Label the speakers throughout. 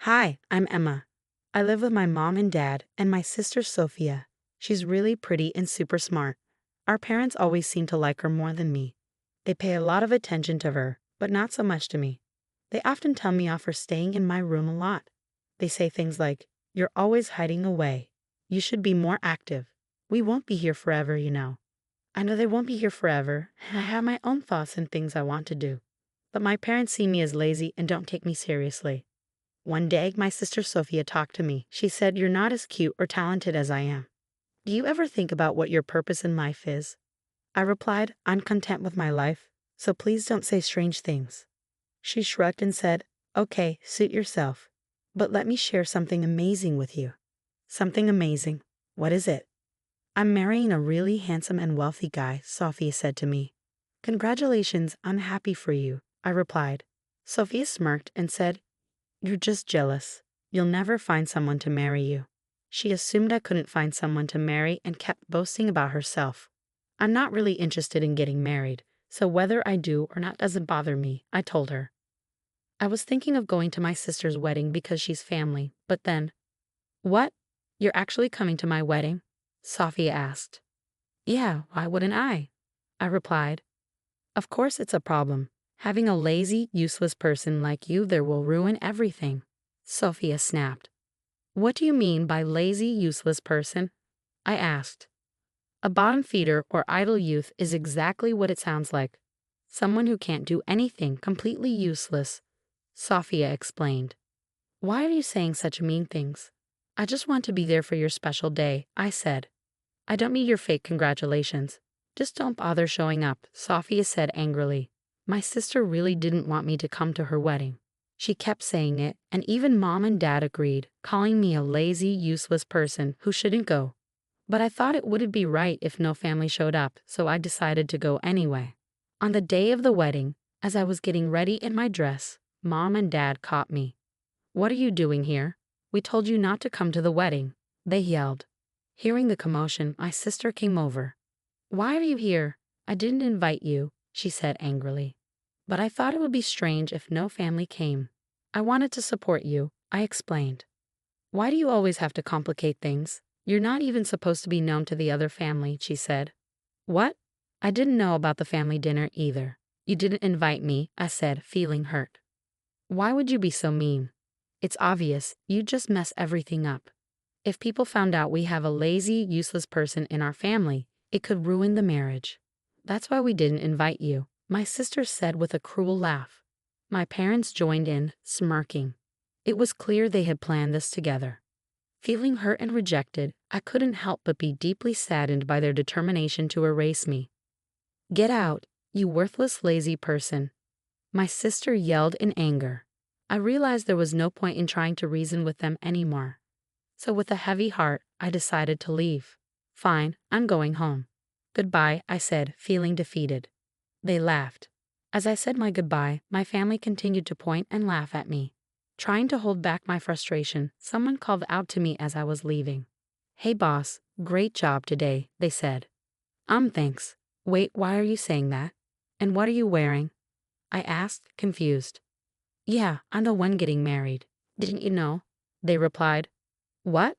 Speaker 1: Hi, I'm Emma. I live with my mom and dad and my sister Sophia. She's really pretty and super smart. Our parents always seem to like her more than me. They pay a lot of attention to her, but not so much to me. They often tell me off for staying in my room a lot. They say things like, "You're always hiding away. You should be more active. We won't be here forever, you know." I know they won't be here forever, and I have my own thoughts and things I want to do. But my parents see me as lazy and don't take me seriously. One day, my sister Sophia talked to me. She said, "You're not as cute or talented as I am. Do you ever think about what your purpose in life is?" I replied, "I'm content with my life, so please don't say strange things." She shrugged and said, "Okay, suit yourself. But let me share something amazing with you." "Something amazing? What is it?" "I'm marrying a really handsome and wealthy guy," Sophia said to me. "Congratulations, I'm happy for you," I replied. Sophia smirked and said, "You're just jealous. You'll never find someone to marry you." She assumed I couldn't find someone to marry and kept boasting about herself. "I'm not really interested in getting married, so whether I do or not doesn't bother me," I told her. I was thinking of going to my sister's wedding because she's family, but then, "What? You're actually coming to my wedding?" Sophia asked. "Yeah, why wouldn't I replied. "Of course it's a problem. Having a lazy, useless person like you there will ruin everything." Sophia snapped. "What do you mean by lazy, useless person?" I asked. "A bottom feeder or idle youth is exactly what it sounds like. Someone who can't do anything, completely useless," Sophia explained. "Why are you saying such mean things?" "I just want to be there for your special day," I said. "I don't need your fake congratulations. Just don't bother showing up," Sophia said angrily. My sister really didn't want me to come to her wedding. She kept saying it, and even mom and dad agreed, calling me a lazy, useless person who shouldn't go. But I thought it wouldn't be right if no family showed up, so I decided to go anyway. On the day of the wedding, as I was getting ready in my dress, mom and dad caught me. "What are you doing here? We told you not to come to the wedding," they yelled. Hearing the commotion, my sister came over. "Why are you here? I didn't invite you," she said angrily. "But I thought it would be strange if no family came. I wanted to support you," I explained. "Why do you always have to complicate things? You're not even supposed to be known to the other family," she said. "What? I didn't know about the family dinner either. You didn't invite me," I said, feeling hurt. "Why would you be so mean? It's obvious, you just mess everything up. If people found out we have a lazy, useless person in our family, it could ruin the marriage. That's why we didn't invite you," my sister said with a cruel laugh. My parents joined in, smirking. It was clear they had planned this together. Feeling hurt and rejected, I couldn't help but be deeply saddened by their determination to erase me. "Get out, you worthless, lazy person," my sister yelled in anger. I realized there was no point in trying to reason with them anymore. So with a heavy heart, I decided to leave. "Fine, I'm going home." "Goodbye," I said, feeling defeated. They laughed. As I said my goodbye, my family continued to point and laugh at me. Trying to hold back my frustration, someone called out to me as I was leaving. "Hey boss, great job today," they said. Thanks. Wait, why are you saying that? And what are you wearing?" I asked, confused. "Yeah, I'm the one getting married. Didn't you know?" they replied. "What?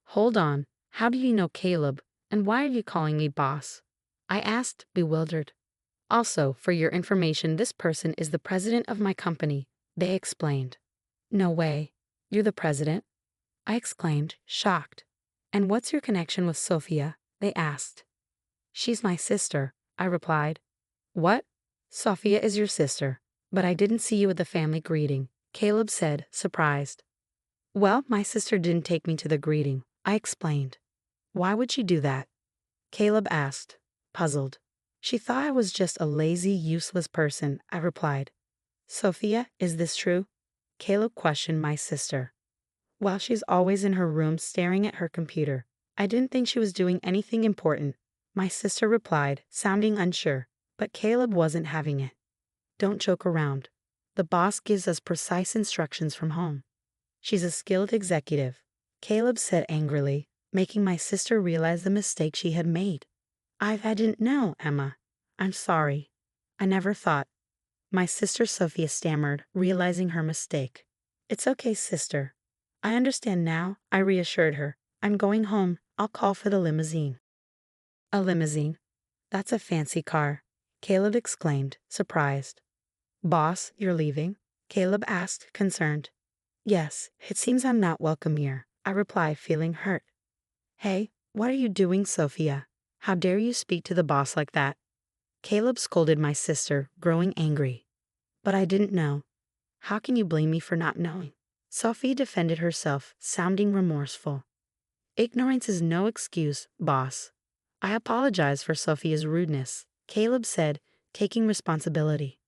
Speaker 1: Hold on. How do you know Caleb? And why are you calling me boss?" I asked, bewildered. "Also, for your information, this person is the president of my company," they explained. "No way. You're the president?" I exclaimed, shocked. "And what's your connection with Sophia?" they asked. "She's my sister," I replied. "What? Sophia is your sister, but I didn't see you at the family greeting," Caleb said, surprised. "Well, my sister didn't take me to the greeting," I explained. "Why would she do that?" Caleb asked, puzzled. "She thought I was just a lazy, useless person," I replied. "Sophia, is this true?" Caleb questioned my sister. "Well, she's always in her room staring at her computer. I didn't think she was doing anything important," my sister replied, sounding unsure, but Caleb wasn't having it. "Don't joke around. The boss gives us precise instructions from home. She's a skilled executive," Caleb said angrily, making my sister realize the mistake she had made. I didn't know, Emma. I'm sorry. I never thought." My sister Sophia stammered, realizing her mistake. It's okay, sister. I understand now, I reassured her. I'm going home. I'll call for the limousine. A limousine? That's a fancy car, Caleb exclaimed, surprised. Boss, you're leaving? Caleb asked, concerned. Yes, it seems I'm not welcome here, I replied, feeling hurt. Hey, what are you doing, Sophia? How dare you speak to the boss like that? Caleb scolded my sister, growing angry. But I didn't know. How can you blame me for not knowing? Sophie defended herself, sounding remorseful. Ignorance is no excuse, boss. I apologize for Sophia's rudeness, Caleb said, taking responsibility.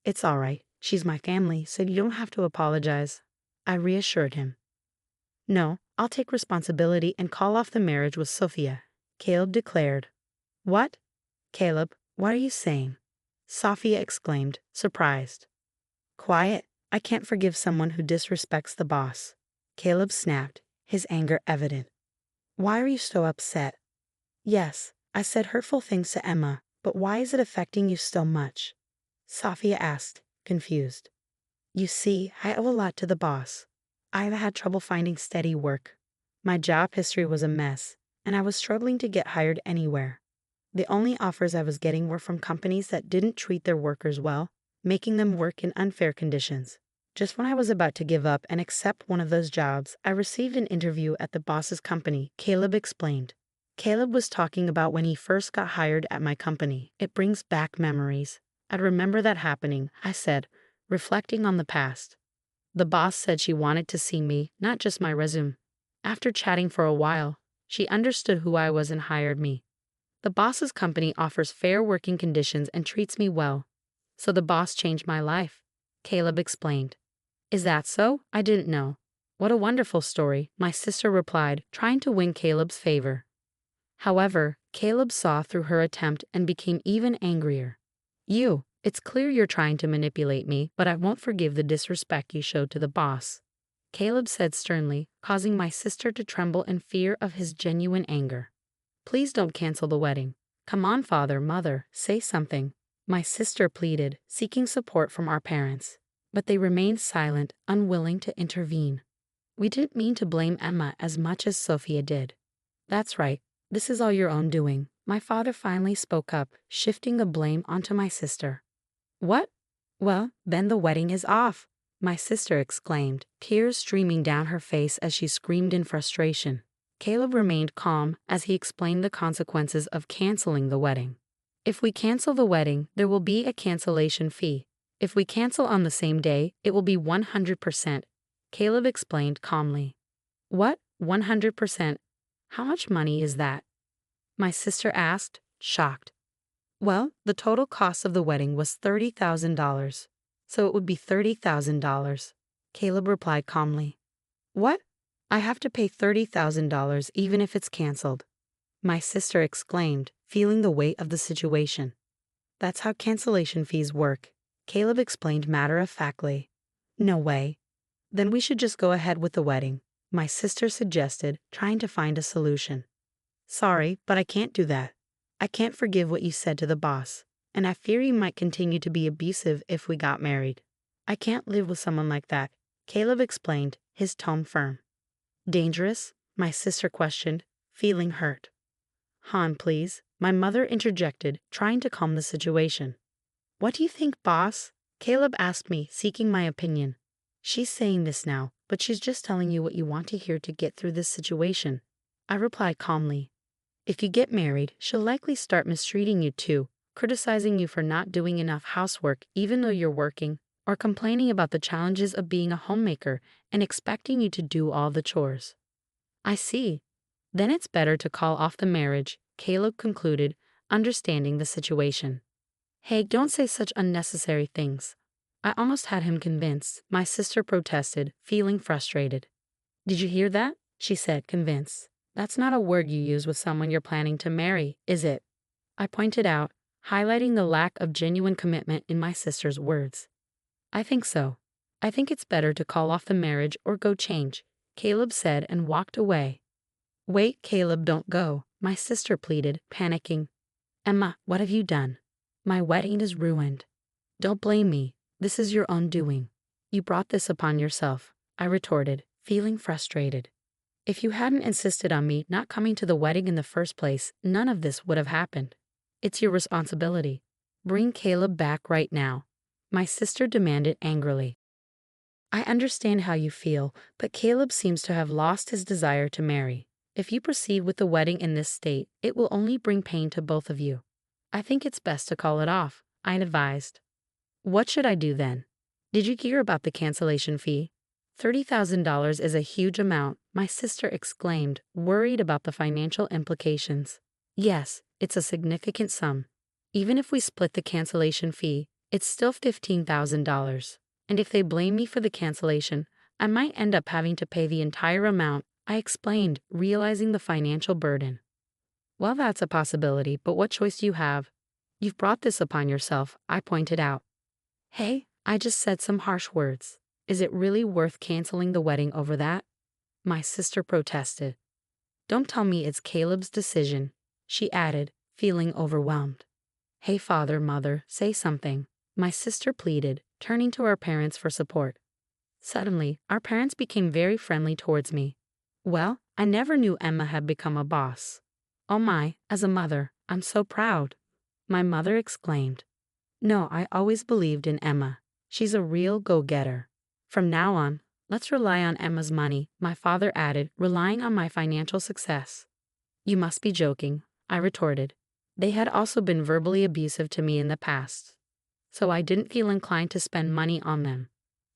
Speaker 1: It's all right. She's my family, so you don't have to apologize. I reassured him. No, I'll take responsibility and call off the marriage with Sophia, Caleb declared. What? Caleb, what are you saying? Sophia exclaimed, surprised. Quiet. I can't forgive someone who disrespects the boss. Caleb snapped, his anger evident. Why are you so upset? Yes, I said hurtful things to Emma, but why is it affecting you so much? Sophia asked, confused. You see, I owe a lot to the boss. I've had trouble finding steady work. My job history was a mess, and I was struggling to get hired anywhere. The only offers I was getting were from companies that didn't treat their workers well, making them work in unfair conditions. Just when I was about to give up and accept one of those jobs, I received an interview at the boss's company, Caleb explained. Caleb was talking about when he first got hired at my company. It brings back memories. I'd remember that happening, I said, reflecting on the past. The boss said she wanted to see me, not just my resume. After chatting for a while, she understood who I was and hired me. The boss's company offers fair working conditions and treats me well. So the boss changed my life, Caleb explained. Is that so? I didn't know. What a wonderful story, my sister replied, trying to win Caleb's favor. However, Caleb saw through her attempt and became even angrier. It's clear you're trying to manipulate me, but I won't forgive the disrespect you showed to the boss, Caleb said sternly, causing my sister to tremble in fear of his genuine anger. Please don't cancel the wedding. Come on, father, mother, say something. My sister pleaded, seeking support from our parents. But they remained silent, unwilling to intervene. We didn't mean to blame Emma as much as Sophia did. That's right, this is all your own doing. My father finally spoke up, shifting the blame onto my sister. What? Well, then the wedding is off, my sister exclaimed, tears streaming down her face as she screamed in frustration. Caleb remained calm as he explained the consequences of canceling the wedding. If we cancel the wedding, there will be a cancellation fee. If we cancel on the same day, it will be 100%, Caleb explained calmly. What? 100%? How much money is that? My sister asked, shocked. Well, the total cost of the wedding was $30,000, so it would be $30,000, Caleb replied calmly. What? I have to pay $30,000 even if it's canceled, my sister exclaimed, feeling the weight of the situation. That's how cancellation fees work, Caleb explained matter-of-factly. No way. Then we should just go ahead with the wedding, my sister suggested, trying to find a solution. Sorry, but I can't do that. I can't forgive what you said to the boss, and I fear you might continue to be abusive if we got married. I can't live with someone like that, Caleb explained, his tone firm. Dangerous? My sister questioned, feeling hurt. Han, please, my mother interjected, trying to calm the situation. What do you think, boss? Caleb asked me, seeking my opinion. She's saying this now, but she's just telling you what you want to hear to get through this situation, I replied calmly. If you get married, she'll likely start mistreating you too, criticizing you for not doing enough housework even though you're working, or complaining about the challenges of being a homemaker and expecting you to do all the chores. I see. Then it's better to call off the marriage, Caleb concluded, understanding the situation. Hey, don't say such unnecessary things. I almost had him convinced, my sister protested, feeling frustrated. Did you hear that? She said, convinced. That's not a word you use with someone you're planning to marry, is it? I pointed out, highlighting the lack of genuine commitment in my sister's words. I think so. I think it's better to call off the marriage or go change, Caleb said and walked away. Wait, Caleb, don't go, my sister pleaded, panicking. Emma, what have you done? My wedding is ruined. Don't blame me. This is your own doing. You brought this upon yourself, I retorted, feeling frustrated. If you hadn't insisted on me not coming to the wedding in the first place, none of this would have happened. It's your responsibility. Bring Caleb back right now, my sister demanded angrily. I understand how you feel, but Caleb seems to have lost his desire to marry. If you proceed with the wedding in this state, it will only bring pain to both of you. I think it's best to call it off, I advised. What should I do then? Did you hear about the cancellation fee? $30,000 is a huge amount, my sister exclaimed, worried about the financial implications. Yes, it's a significant sum. Even if we split the cancellation fee, it's still $15,000. And if they blame me for the cancellation, I might end up having to pay the entire amount, I explained, realizing the financial burden. Well, that's a possibility, but what choice do you have? You've brought this upon yourself, I pointed out. Hey, I just said some harsh words. Is it really worth canceling the wedding over that? My sister protested. Don't tell me it's Caleb's decision, she added, feeling overwhelmed. Hey, father, mother, say something, my sister pleaded, turning to our parents for support. Suddenly, our parents became very friendly towards me. Well, I never knew Emma had become a boss. Oh my, as a mother, I'm so proud, my mother exclaimed. No, I always believed in Emma. She's a real go-getter. From now on, let's rely on Emma's money, my father added, relying on my financial success. You must be joking, I retorted. They had also been verbally abusive to me in the past, so I didn't feel inclined to spend money on them.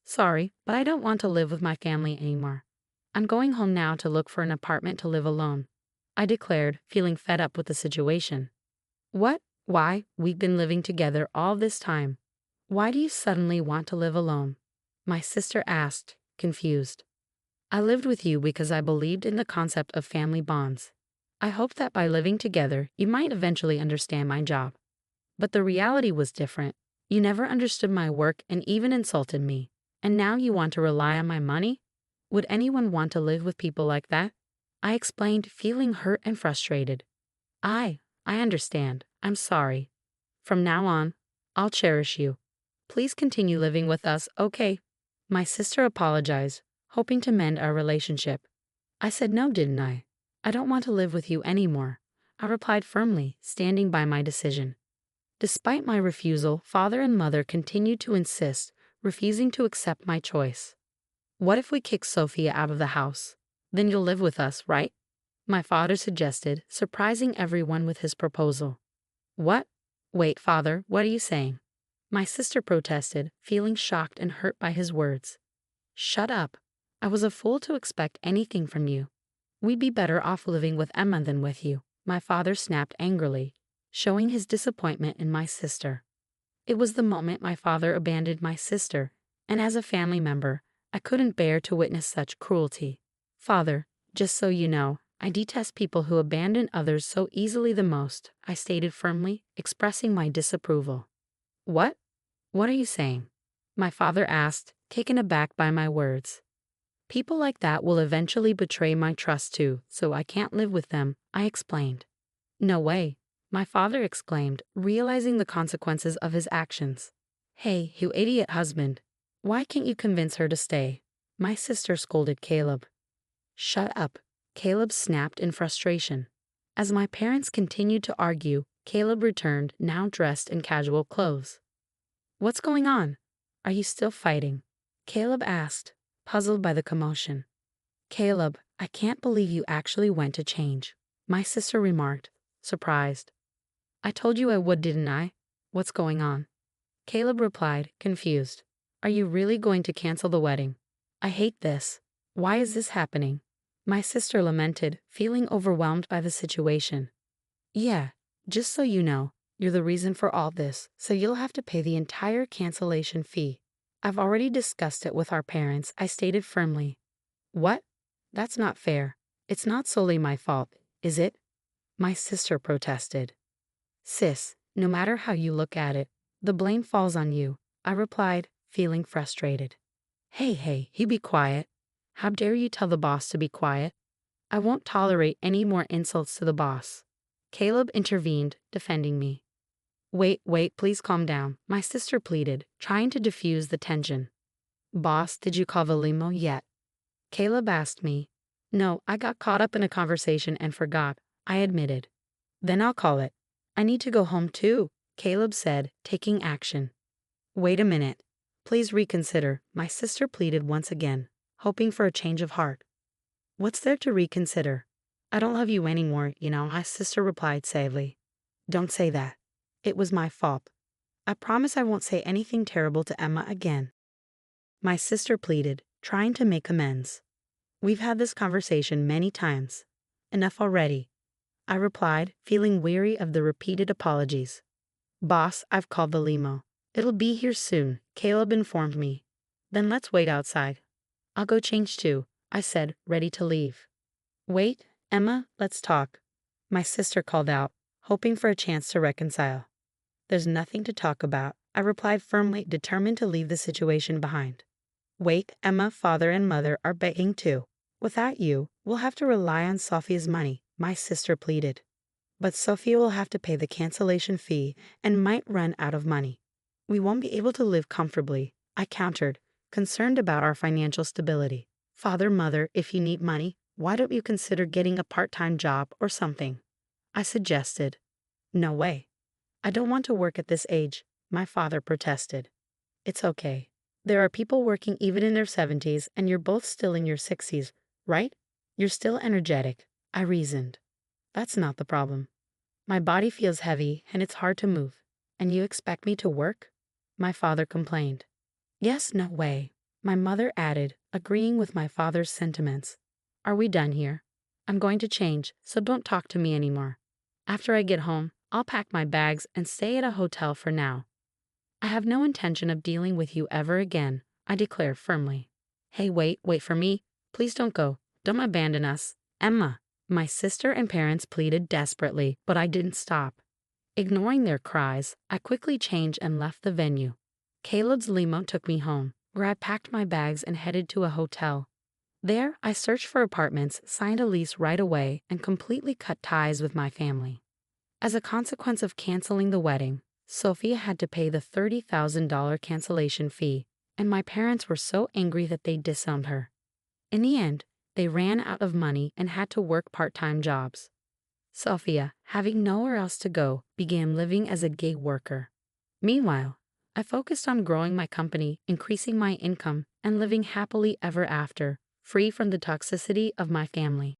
Speaker 1: Sorry, but I don't want to live with my family anymore. I'm going home now to look for an apartment to live alone, I declared, feeling fed up with the situation. What? Why? We've been living together all this time. Why do you suddenly want to live alone? My sister asked, confused. I lived with you because I believed in the concept of family bonds. I hoped that by living together, you might eventually understand my job. But the reality was different. You never understood my work and even insulted me. And now you want to rely on my money? Would anyone want to live with people like that? I explained, feeling hurt and frustrated. I understand. I'm sorry. From now on, I'll cherish you. Please continue living with us, okay? My sister apologized, hoping to mend our relationship. I said no, didn't I? I don't want to live with you anymore, I replied firmly, standing by my decision. Despite my refusal, father and mother continued to insist, refusing to accept my choice. What if we kick Sophia out of the house? Then you'll live with us, right? My father suggested, surprising everyone with his proposal. What? Wait, father, what are you saying? My sister protested, feeling shocked and hurt by his words. Shut up. I was a fool to expect anything from you. We'd be better off living with Emma than with you, my father snapped angrily, showing his disappointment in my sister. It was the moment my father abandoned my sister, and as a family member, I couldn't bear to witness such cruelty. Father, just so you know, I detest people who abandon others so easily the most, I stated firmly, expressing my disapproval. What? What are you saying? My father asked, taken aback by my words. People like that will eventually betray my trust too, so I can't live with them, I explained. No way, my father exclaimed, realizing the consequences of his actions. Hey, you idiot husband. Why can't you convince her to stay? My sister scolded Caleb. Shut up, Caleb snapped in frustration. As my parents continued to argue, Caleb returned, now dressed in casual clothes. What's going on? Are you still fighting? Caleb asked, puzzled by the commotion. Caleb, I can't believe you actually went to change, my sister remarked, surprised. I told you I would, didn't I? What's going on? Caleb replied, confused. Are you really going to cancel the wedding? I hate this. Why is this happening? My sister lamented, feeling overwhelmed by the situation. Yeah, just so you know, you're the reason for all this, so you'll have to pay the entire cancellation fee. I've already discussed it with our parents, I stated firmly. What? That's not fair. It's not solely my fault, is it? My sister protested. Sis, no matter how you look at it, the blame falls on you, I replied, feeling frustrated. Hey, you be quiet. How dare you tell the boss to be quiet? I won't tolerate any more insults to the boss. Caleb intervened, defending me. Wait, please calm down, my sister pleaded, trying to diffuse the tension. Boss, did you call the limo yet? Caleb asked me. No, I got caught up in a conversation and forgot, I admitted. Then I'll call it. I need to go home too, Caleb said, taking action. Wait a minute. Please reconsider, my sister pleaded once again, hoping for a change of heart. What's there to reconsider? I don't love you anymore, my sister replied sadly. Don't say that. It was my fault. I promise I won't say anything terrible to Emma again. My sister pleaded, trying to make amends. We've had this conversation many times. Enough already, I replied, feeling weary of the repeated apologies. Boss, I've called the limo. It'll be here soon, Caleb informed me. Then let's wait outside. I'll go change too, I said, ready to leave. Wait, Emma, let's talk. My sister called out, hoping for a chance to reconcile. There's nothing to talk about, I replied firmly, determined to leave the situation behind. Wait, Emma, father and mother are begging too. Without you, we'll have to rely on Sophia's money, my sister pleaded. But Sophia will have to pay the cancellation fee and might run out of money. We won't be able to live comfortably, I countered, concerned about our financial stability. Father, mother, if you need money, why don't you consider getting a part-time job or something? I suggested. No way. I don't want to work at this age, my father protested. It's okay. There are people working even in their 70s and you're both still in your 60s, right? You're still energetic, I reasoned. That's not the problem. My body feels heavy and it's hard to move. And you expect me to work? My father complained. Yes, no way, my mother added, agreeing with my father's sentiments. Are we done here? I'm going to change, so don't talk to me anymore. After I get home, I'll pack my bags and stay at a hotel for now. I have no intention of dealing with you ever again, I declared firmly. Hey, wait for me. Please don't go. Don't abandon us. Emma. My sister and parents pleaded desperately, but I didn't stop. Ignoring their cries, I quickly changed and left the venue. Caleb's limo took me home, where I packed my bags and headed to a hotel. There, I searched for apartments, signed a lease right away, and completely cut ties with my family. As a consequence of canceling the wedding, Sophia had to pay the $30,000 cancellation fee, and my parents were so angry that they disowned her. In the end, they ran out of money and had to work part-time jobs. Sophia, having nowhere else to go, began living as a gig worker. Meanwhile, I focused on growing my company, increasing my income, and living happily ever after, free from the toxicity of my family.